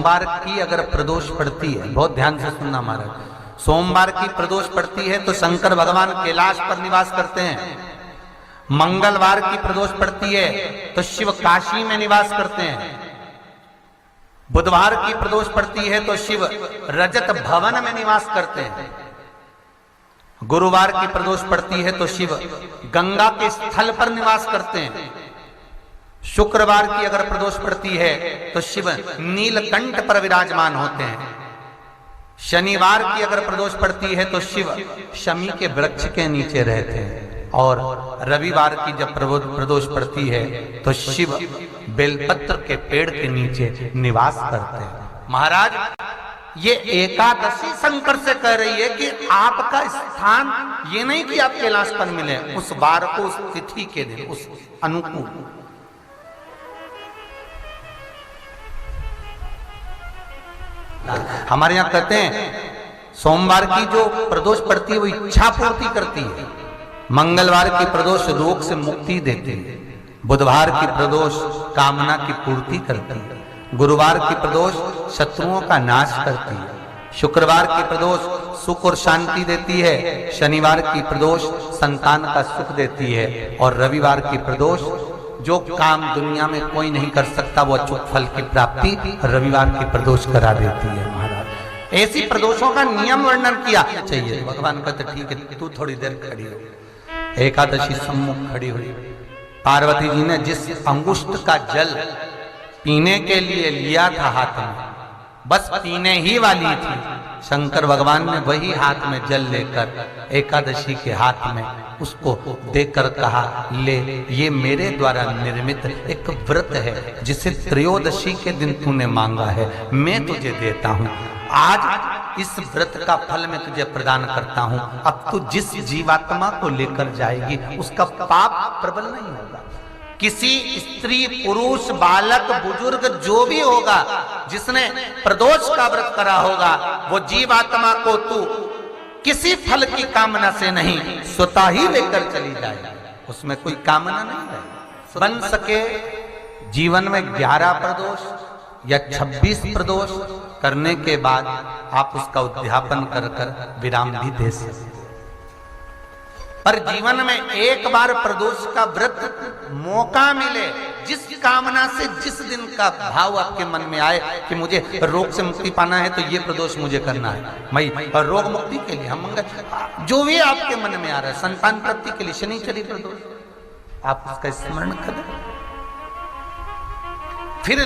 सोमवार की अगर प्रदोष पड़ती है, बहुत ध्यान से सुनना महाराज, सोमवार की प्रदोष पड़ती है तो शंकर भगवान कैलाश पर निवास करते हैं। मंगलवार की प्रदोष पड़ती है तो शिव काशी में निवास करते हैं। बुधवार की प्रदोष पड़ती है तो शिव रजत भवन में निवास करते हैं। गुरुवार की प्रदोष पड़ती है तो शिव गंगा के स्थल पर निवास करते हैं। शुक्रवार की अगर प्रदोष पड़ती है तो शिव नीलकंठ पर विराजमान होते हैं। शनिवार की अगर प्रदोष पड़ती है तो शिव शमी के वृक्ष के नीचे रहते हैं। और रविवार की जब प्रदोष पड़ती है तो शिव बेलपत्र के पेड़ के नीचे निवास करते हैं। महाराज ये एकादशी शंकर से कह रही है कि आपका स्थान ये नहीं कि आप कैलाश पर मिले, उस वार को, उस तिथि के दिन, उस अनुकूल। हमारे यहां कहते हैं सोमवार की जो प्रदोष पड़ती है वो इच्छा पूर्ति करती है। मंगलवार की प्रदोष रोग से मुक्ति देती है। बुधवार की प्रदोष कामना की पूर्ति करती है। गुरुवार की प्रदोष शत्रुओं का नाश करती है। शुक्रवार की प्रदोष सुख और शांति देती है। शनिवार की प्रदोष संतान का सुख देती है। और रविवार की प्रदोष जो काम दुनिया में कोई नहीं कर सकता वो अचूक फल की प्राप्ति रविवार की प्रदोष करा देती है। महाराज ऐसी प्रदोषों का नियम वर्णन किया चाहिए। भगवान कहते ठीक है तू थोड़ी देर खड़ी हो। एकादशी सम्मुख खड़ी हुई। पार्वती जी ने जिस अंगुष्ठ का जल पीने के लिए लिया था हाथ में, बस पीने ही वाली थी, शंकर भगवान ने वही हाथ में जल लेकर एकादशी के हाथ में उसको देकर कहा ले, ये मेरे द्वारा निर्मित एक व्रत है जिसे त्रयोदशी के दिन तूने मांगा है, मैं तुझे देता हूं। आज इस व्रत का फल मैं तुझे प्रदान करता हूं। अब तू जिस जीवात्मा को लेकर जाएगी उसका पाप प्रबल नहीं होगा। किसी स्त्री, पुरुष, बालक, बुजुर्ग जो भी होगा जिसने प्रदोष का व्रत करा होगा वो जीवात्मा को तू किसी फल की कामना से नहीं स्वतः ही लेकर चली जाए। उसमें कोई कामना नहीं है। बन सके जीवन में 11 प्रदोष या 26 प्रदोष करने के बाद आप उसका उद्यापन कर कर विराम भी दे सकते। पर जीवन में एक बार प्रदोष का व्रत मौका मिले, जिस कामना से जिस दिन का भाव आपके मन में आए कि मुझे रोग से मुक्ति पाना है तो ये प्रदोष मुझे करना है, मैं रोग मुक्ति के लिए, हम मंगल, जो भी आपके मन में आ रहा है, संतान प्राप्ति के लिए शनिचरी प्रदोष, आप उसका स्मरण करें। फिर